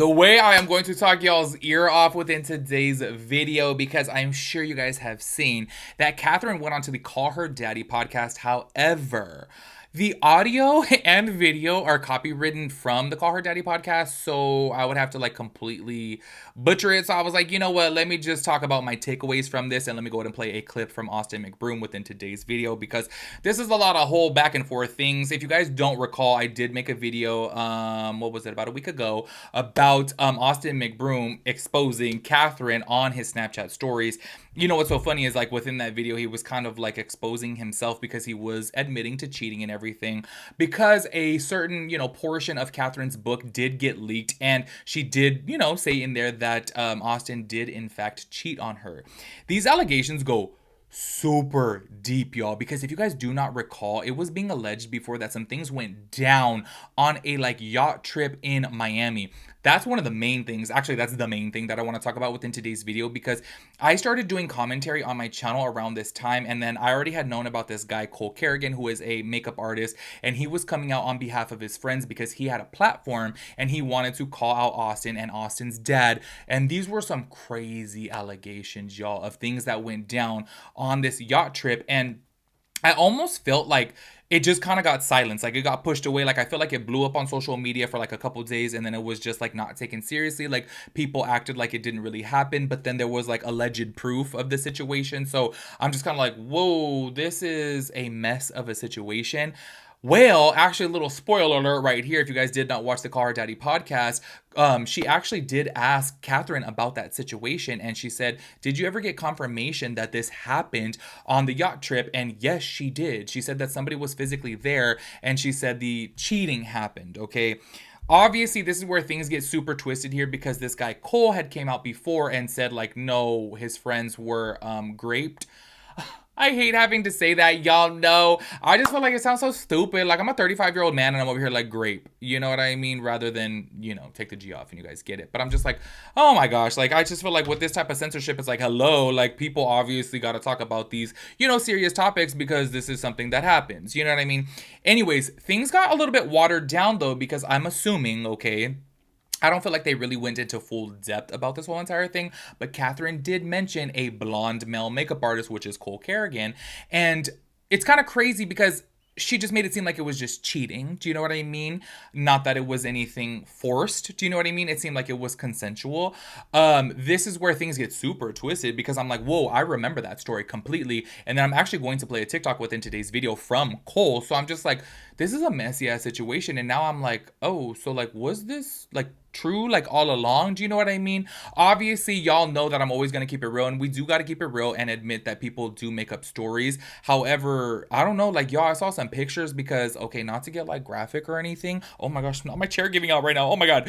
The way I am going to talk y'all's ear off within today's video, because I'm sure you guys have seen that Catherine went on to the Call Her Daddy podcast. However, the audio and video are copywritten from the Call Her Daddy podcast, so I would have to like completely butcher it. So I was like, you know what, let me just talk about my takeaways from this, and let me go ahead and play a clip from Austin McBroom within today's video, because this is a lot of whole back and forth things. If you guys don't recall, I did make a video, what was it, about a week ago, about Austin McBroom exposing Catherine on his Snapchat stories. You know what's so funny is, like, within that video, he was kind of like exposing himself because he was admitting to cheating and everything, because a certain, portion of Catherine's book did get leaked, and she did, say in there that Austin did in fact cheat on her. These allegations go super deep, y'all, because if you guys do not recall, it was being alleged before that some things went down on a yacht trip in Miami. That's one of the main things. Actually, that's the main thing that I want to talk about within today's video, because I started doing commentary on my channel around this time, and then I already had known about this guy, Cole Kerrigan, who is a makeup artist, and he was coming out on behalf of his friends because he had a platform and he wanted to call out Austin and Austin's dad. And these were some crazy allegations, y'all, of things that went down on this yacht trip. And I almost felt like it just kind of got silenced. Like, it got pushed away. Like, I feel like it blew up on social media for like a couple days, and then it was just like not taken seriously. Like, people acted like it didn't really happen, but then there was like alleged proof of the situation. So I'm just kind of like, whoa, this is a mess of a situation. Well, actually, a little spoiler alert right here. If you guys did not watch the Call Her Daddy podcast, she actually did ask Catherine about that situation, and she said, did you ever get confirmation that this happened on the yacht trip? And yes, she did. She said that somebody was physically there, and she said the cheating happened, okay? Obviously, this is where things get super twisted here, because this guy Cole had came out before and said, like, no, his friends were graped. I hate having to say that, y'all know. I just feel like it sounds so stupid. Like, I'm a 35-year-old man and I'm over here like grape. You know what I mean? Rather than, take the G off and you guys get it. But I'm just like, oh my gosh. Like, I just feel like with this type of censorship, it's like, hello. Like, people obviously got to talk about these, serious topics, because this is something that happens. You know what I mean? Anyways, things got a little bit watered down though, because I'm assuming, okay, I don't feel like they really went into full depth about this whole entire thing, but Catherine did mention a blonde male makeup artist, which is Cole Kerrigan, and it's kind of crazy because she just made it seem like it was just cheating. Do you know what I mean? Not that it was anything forced. Do you know what I mean? It seemed like it was consensual. This is where things get super twisted, because I'm like, whoa, I remember that story completely. And then I'm actually going to play a TikTok within today's video from Cole. So I'm just like, this is a messy ass situation. And now I'm like, oh, so like, was this like true like all along? Do you know what I mean? Obviously, y'all know that I'm always going to keep it real, and we do got to keep it real and admit that people do make up stories. However, I don't know, like, y'all, I saw some pictures, because, okay, not to get like graphic or anything. Oh my gosh, not my chair giving out right now. Oh my god.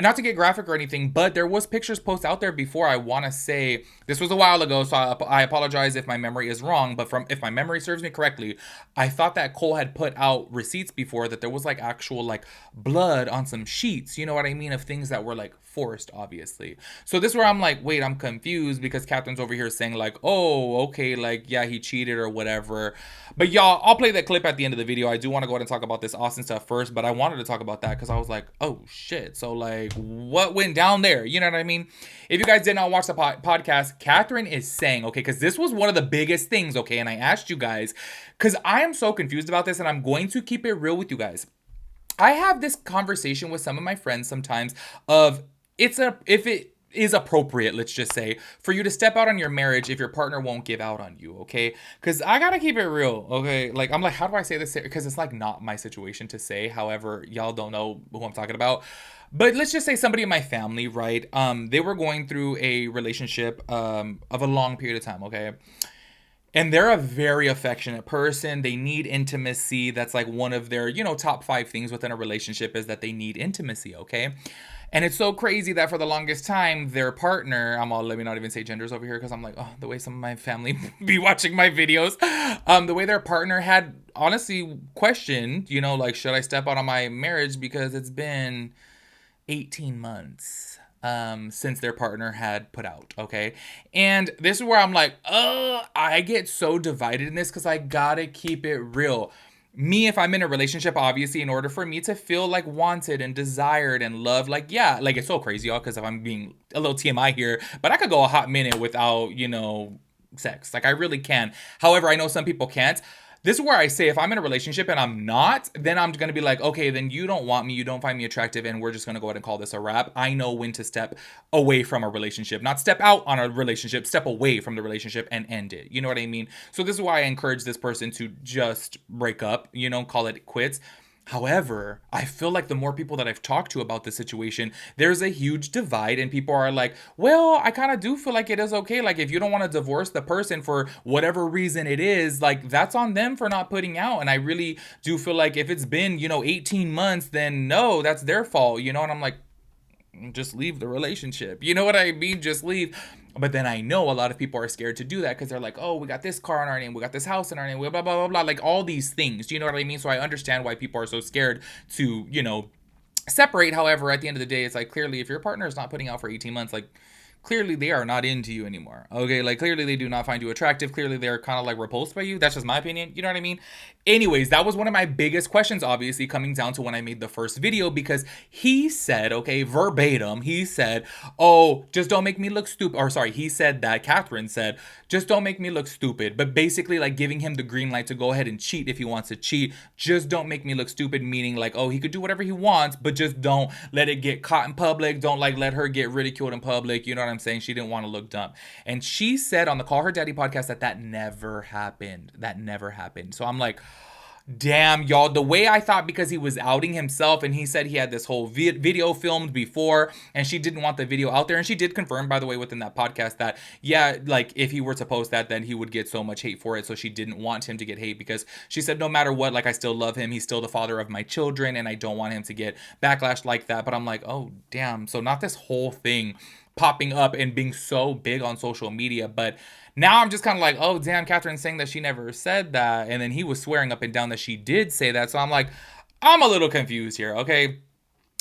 Not to get graphic or anything, but there was pictures posted out there before. I want to say this was a while ago, so I apologize if my memory is wrong, but if my memory serves me correctly, I thought that Cole had put out receipts before that there was like actual like blood on some sheets, you know what I mean, of things that were like forced, obviously. So this is where I'm like, wait, I'm confused, because Catherine's over here saying like, oh, okay, like, yeah, he cheated or whatever. But y'all, I'll play that clip at the end of the video. I do want to go ahead and talk about this Austin stuff first, but I wanted to talk about that because I was like, oh shit, so like, what went down there? You know what I mean? If you guys did not watch the podcast, Catherine is saying, okay, because this was one of the biggest things, okay, and I asked you guys, because I am so confused about this, and I'm going to keep it real with you guys. I have this conversation with some of my friends sometimes of if it is appropriate, let's just say, for you to step out on your marriage if your partner won't give out on you, okay? Because I gotta keep it real, okay? Like, I'm like, how do I say this? Because it's like not my situation to say. However, y'all don't know who I'm talking about. But let's just say somebody in my family, right? They were going through a relationship of a long period of time, okay? And they're a very affectionate person. They need intimacy. That's like one of their, top 5 things within a relationship, is that they need intimacy, okay? And it's so crazy that for the longest time, their partner, let me not even say genders over here, because I'm like, oh, the way some of my family be watching my videos, the way their partner had honestly questioned, like, should I step out on my marriage, because it's been 18 months. Since their partner had put out, okay? And this is where I'm like, I get so divided in this, because I gotta keep it real. me, if I'm in a relationship, obviously, in order for me to feel like wanted and desired and loved, like, yeah, like, it's so crazy, y'all, because if I'm being a little TMI here, but I could go a hot minute without, sex. Like, I really can. However, I know some people can't. This is where I say, if I'm in a relationship and I'm not, then I'm going to be like, okay, then you don't want me, you don't find me attractive, and we're just going to go ahead and call this a wrap. I know when to step away from a relationship, not step out on a relationship, step away from the relationship and end it. You know what I mean? So this is why I encourage this person to just break up, call it quits. However, I feel like the more people that I've talked to about this situation, there's a huge divide, and people are like, well, I kind of do feel like it is okay. Like, if you don't want to divorce the person for whatever reason it is, like, that's on them for not putting out. And I really do feel like if it's been, 18 months, then no, that's their fault, and I'm like, just leave the relationship. You know what I mean? Just leave. But then I know a lot of people are scared to do that because they're like, oh, we got this car in our name, we got this house in our name, blah, blah, blah, blah, like all these things. Do you know what I mean? So I understand why people are so scared to, separate. However, at the end of the day, it's like, clearly, if your partner is not putting out for 18 months, like, clearly they are not into you anymore. Okay, like, clearly they do not find you attractive. Clearly they're kind of like repulsed by you. That's just my opinion. You know what I mean? Anyways, that was one of my biggest questions, obviously, coming down to when I made the first video, because he said, okay, verbatim, he said, oh, just don't make me look stupid. Or sorry, he said that, Catherine said, just don't make me look stupid. But basically, like, giving him the green light to go ahead and cheat if he wants to cheat. Just don't make me look stupid, meaning like, oh, he could do whatever he wants, but just don't let it get caught in public. Don't like let her get ridiculed in public. You know what I'm saying? She didn't want to look dumb. And she said on the Call Her Daddy podcast that never happened. That never happened. So I'm like, damn, y'all, the way I thought, because he was outing himself and he said he had this whole video filmed before and she didn't want the video out there. And she did confirm, by the way, within that podcast that, yeah, like, if he were to post that, then he would get so much hate for it. So she didn't want him to get hate, because she said, no matter what, like, I still love him. He's still the father of my children and I don't want him to get backlash like that. But I'm like, oh, damn. So not this whole thing popping up and being so big on social media, but now I'm just kind of like, oh, damn, Catherine's saying that she never said that. And then he was swearing up and down that she did say that. So I'm like, I'm a little confused here, okay?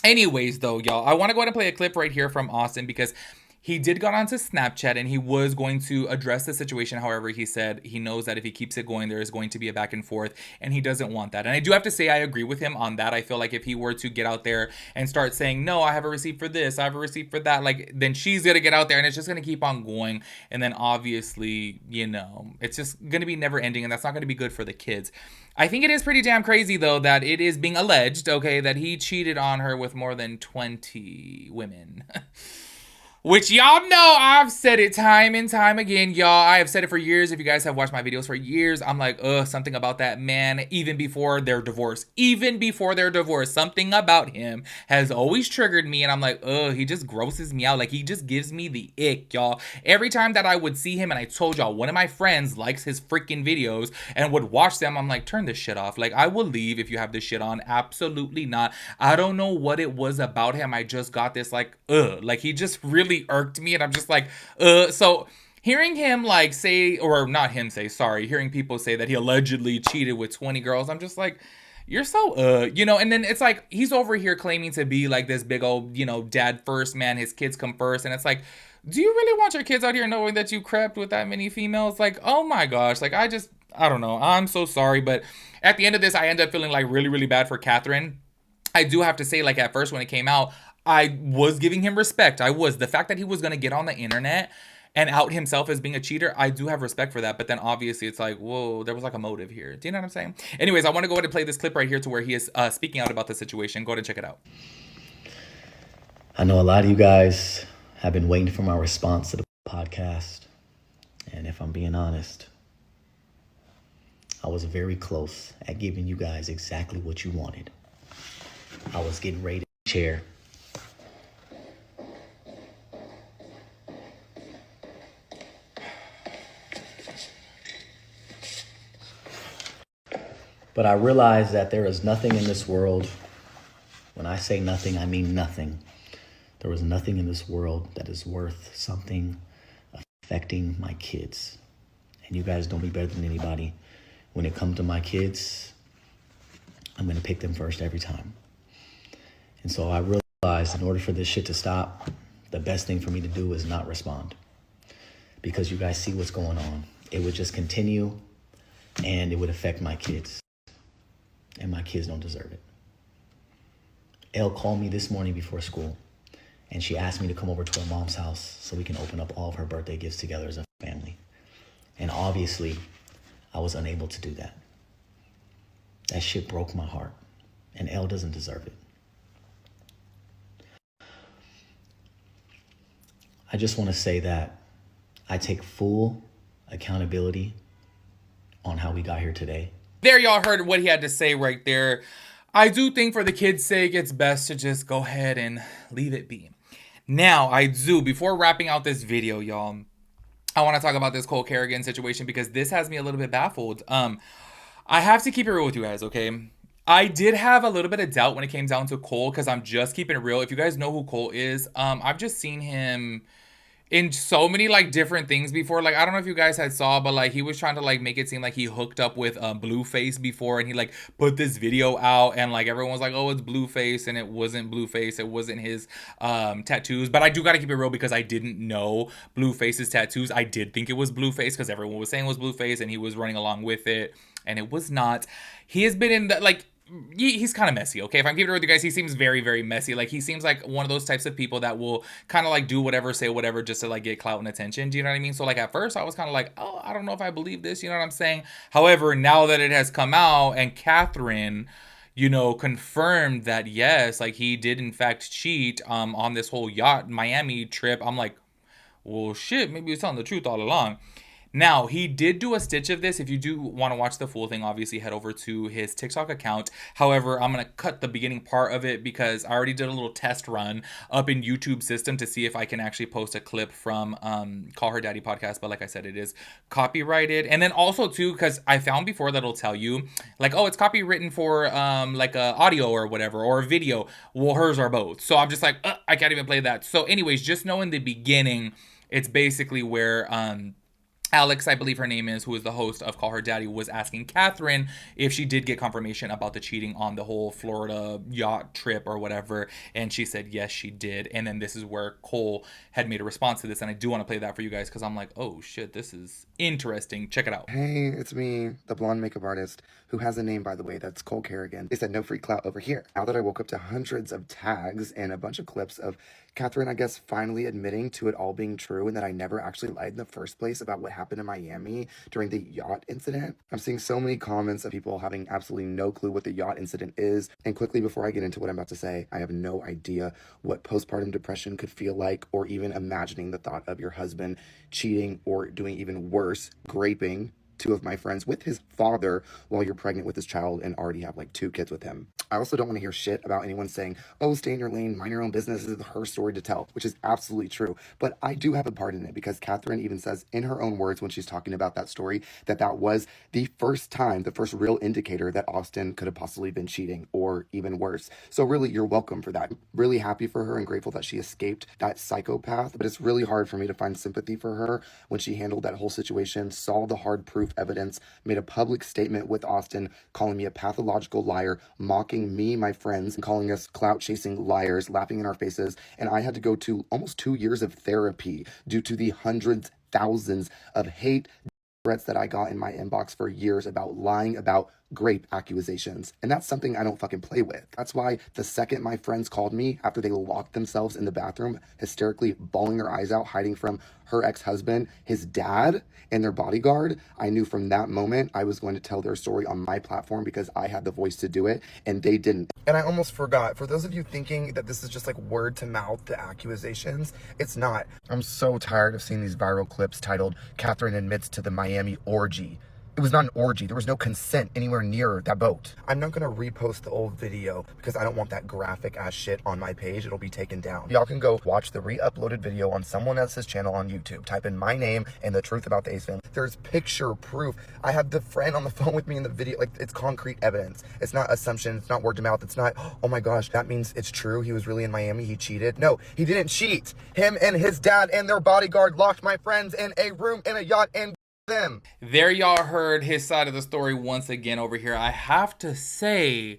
Anyways, though, y'all, I want to go ahead and play a clip right here from Austin, because he did go onto Snapchat and he was going to address the situation. However, he said he knows that if he keeps it going, there is going to be a back and forth, and he doesn't want that. And I do have to say, I agree with him on that. I feel like if he were to get out there and start saying, no, I have a receipt for this, I have a receipt for that, like, then she's going to get out there and it's just going to keep on going. And then obviously, it's just going to be never ending, and that's not going to be good for the kids. I think it is pretty damn crazy, though, that it is being alleged, okay, that he cheated on her with more than 20 women. Which y'all know, I've said it time and time again, y'all. I have said it for years. If you guys have watched my videos for years, I'm like, something about that man, even before their divorce. Even before their divorce, something about him has always triggered me. And I'm like, he just grosses me out. Like, he just gives me the ick, y'all. Every time that I would see him, and I told y'all, one of my friends likes his freaking videos and would watch them, I'm like, turn this shit off. Like, I will leave if you have this shit on. Absolutely not. I don't know what it was about him. I just got this, like, like, he just really irked me, and I'm just like, so hearing him like say, or not him say, sorry, hearing people say that he allegedly cheated with 20 girls, I'm just like, you're so, and then it's like, he's over here claiming to be like this big old, dad first man, his kids come first, and it's like, do you really want your kids out here knowing that you crept with that many females? Like, oh my gosh, like, I don't know, I'm so sorry, but at the end of this, I end up feeling like really, really bad for Catherine. I do have to say, like, at first when it came out, I was giving him respect. The fact that he was going to get on the internet and out himself as being a cheater, I do have respect for that. But then obviously it's like, whoa, there was like a motive here. Do you know what I'm saying? Anyways, I want to go ahead and play this clip right here to where he is speaking out about the situation. Go ahead and check it out. I know a lot of you guys have been waiting for my response to the podcast. And if I'm being honest, I was very close at giving you guys exactly what you wanted. I was getting ready to chair. But I realized that there is nothing in this world. When I say nothing, I mean nothing. There was nothing in this world that is worth something affecting my kids. And you guys know me better than anybody. When it comes to my kids, I'm going to pick them first every time. And so I realized in order for this shit to stop, the best thing for me to do is not respond. Because you guys see what's going on. It would just continue and it would affect my kids. and my kids don't deserve it. Elle called me this morning before school, and she asked me to come over to her mom's house so we can open up all of her birthday gifts together as a family. And obviously, I was unable to do that. That shit broke my heart, and Elle doesn't deserve it. I just want to say that I take full accountability on how we got here today. There, y'all heard what he had to say right there. I do think for the kids' sake, it's best to just go ahead and leave it be. Now, before wrapping out this video, y'all, I want to talk about this Cole Kerrigan situation because this has me a little bit baffled. I have to keep it real with you guys, okay? I did have a little bit of doubt when it came down to Cole because I'm just keeping it real. If you guys know who Cole is, I've just seen him in so many like different things before. Like, I don't know if you guys had saw, but like he was trying to like make it seem like he hooked up with Blueface before, and he like put this video out, and like everyone was like, oh, it's Blueface, and it wasn't Blueface, it wasn't his tattoos. But I do gotta keep it real because I didn't know Blueface's tattoos. I did think it was Blueface because everyone was saying it was Blueface, and he was running along with it, and it was not. He has been in the like he's kind of messy, okay? If I'm keeping it with you guys, he seems very, very messy. Like, he seems like one of those types of people that will kind of like do whatever, say whatever, just to like get clout and attention. Do you know what I mean? So like at first I was kind of like, oh, I don't know if I believe this, you know what I'm saying? However, now that it has come out and Catherine, you know, confirmed that yes, like he did in fact cheat on this whole Yacht Miami trip, I'm like, well, shit, maybe he's telling the truth all along. Now, he did do a stitch of this. If you do want to watch the full thing, obviously head over to his TikTok account. However, I'm going to cut the beginning part of it because I already did a little test run up in YouTube system to see if I can actually post a clip from Call Her Daddy podcast. But like I said, it is copyrighted. And then also too, because I found before that it'll tell you like, oh, it's copywritten for like a audio or whatever, or a video. Well, hers are both. So I'm just like, I can't even play that. So anyways, just know in the beginning, it's basically where Alex, I believe her name is, who is the host of Call Her Daddy, was asking Catherine if she did get confirmation about the cheating on the whole Florida yacht trip or whatever. And she said, yes, she did. And then this is where Cole had made a response to this. And I do want to play that for you guys because I'm like, oh, shit, this is interesting. Check it out. Hey, it's me, the blonde makeup artist, who has a name, by the way, that's Cole Kerrigan. They said no free clout over here. Now that I woke up to hundreds of tags and a bunch of clips of Catherine, I guess, finally admitting to it all being true and that I never actually lied in the first place about what happened in Miami during the yacht incident. I'm seeing so many comments of people having absolutely no clue what the yacht incident is. And quickly, before I get into what I'm about to say, I have no idea what postpartum depression could feel like, or even imagining the thought of your husband cheating or doing even worse, graping two of my friends with his father while you're pregnant with his child and already have like 2 kids with him. I also don't want to hear shit about anyone saying, oh, stay in your lane, mind your own business, this is her story to tell, which is absolutely true. But I do have a part in it because Catherine even says in her own words when she's talking about that story that that was the first time, the first real indicator that Austin could have possibly been cheating or even worse. So really, you're welcome for that. I'm really happy for her and grateful that she escaped that psychopath, but it's really hard for me to find sympathy for her when she handled that whole situation, saw the hard proof evidence, made a public statement with Austin, calling me a pathological liar, mocking me, my friends, and calling us clout-chasing liars, laughing in our faces. And I had to go to almost 2 years of therapy due to the hundreds, thousands of hate threats that I got in my inbox for years about lying about grape accusations. And that's something I don't fucking play with. That's why the second my friends called me after they locked themselves in the bathroom, hysterically bawling their eyes out, hiding from her ex-husband, his dad, and their bodyguard, I knew from that moment I was going to tell their story on my platform because I had the voice to do it and they didn't. And I almost forgot, for those of you thinking that this is just like word to mouth, the accusations, it's not. I'm so tired of seeing these viral clips titled Catherine admits to the Miami orgy. It was not an orgy. There was no consent anywhere near that boat. I'm not gonna repost the old video because I don't want that graphic ass shit on my page. It'll be taken down. Y'all can go watch the re-uploaded video on someone else's channel on YouTube. Type in my name and the truth about the Ace family. There's picture proof. I have the friend on the phone with me in the video. Like, it's concrete evidence. It's not assumption. It's not word to mouth. It's not, oh my gosh, that means it's true. He was really in Miami. He cheated. No, he didn't cheat. Him and his dad and their bodyguard locked my friends in a room in a yacht and them. There y'all heard his side of the story once again over here. I have to say,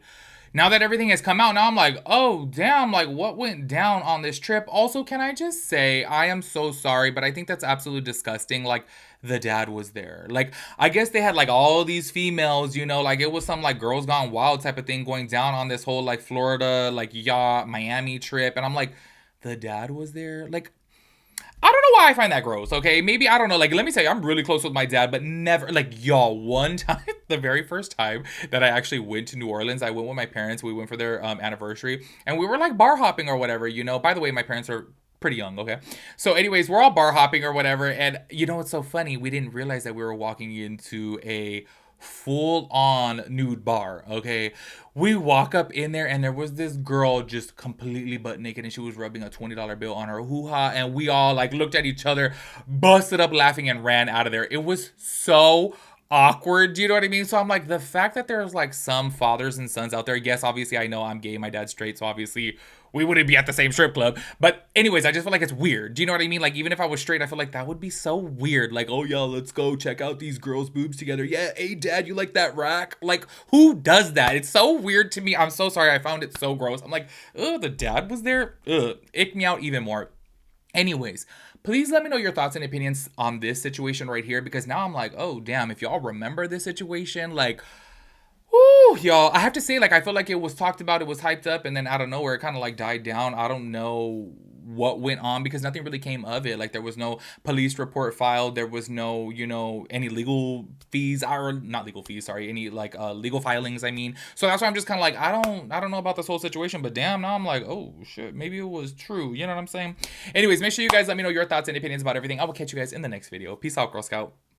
Now that everything has come out, now I'm like, oh, damn, like what went down on this trip? Also, can I just say, I am so sorry, but I think that's absolutely disgusting. Like, the dad was there. Like, I guess they had like all these females, you know, like it was some like Girls Gone Wild type of thing going down on this whole like Florida, like yacht, Miami trip. And I'm like, the dad was there? Like, I don't know why I find that gross, okay? Maybe, I don't know. Like, let me tell you, I'm really close with my dad, but never, like, y'all, one time, the very first time that I actually went to New Orleans, I went with my parents. We went for their anniversary, and we were, like, bar hopping or whatever, you know? By the way, my parents are pretty young, okay? So, anyways, we're all bar hopping or whatever, and you know what's so funny? We didn't realize that we were walking into a full on nude bar, okay? We walk up in there and there was this girl just completely butt naked and she was rubbing a $20 bill on her hoo-ha, and we all like looked at each other, busted up laughing, and ran out of there. It was so awkward. Do you know what I mean? So I'm like, the fact that there's like some fathers and sons out there, yes, obviously I know I'm gay, my dad's straight, so obviously we wouldn't be at the same strip club. But anyways, I just feel like it's weird. Do you know what I mean? Like, even if I was straight, I feel like that would be so weird. Like, oh yeah, let's go check out these girls' boobs together. Yeah, hey dad, you like that rack? Like, who does that? It's so weird to me. I'm so sorry. I found it so gross. I'm like, oh, the dad was there? Ugh, ick me out even more. Anyways, please let me know your thoughts and opinions on this situation right here, because now I'm like, oh damn, if y'all remember this situation, like, whoo, y'all, I have to say, like, I feel like it was talked about, it was hyped up, and then out of nowhere, it kind of like died down. I don't know what went on because nothing really came of it. Like, there was no police report filed. There was no, you know, any legal fees, or not legal fees, sorry, any like legal filings, I mean. So that's why I'm just kind of like, I don't know about this whole situation, but damn, now I'm like, oh shit, maybe it was true. You know what I'm saying? Anyways, make sure you guys let me know your thoughts and opinions about everything. I will catch you guys in the next video. Peace out, Girl Scout.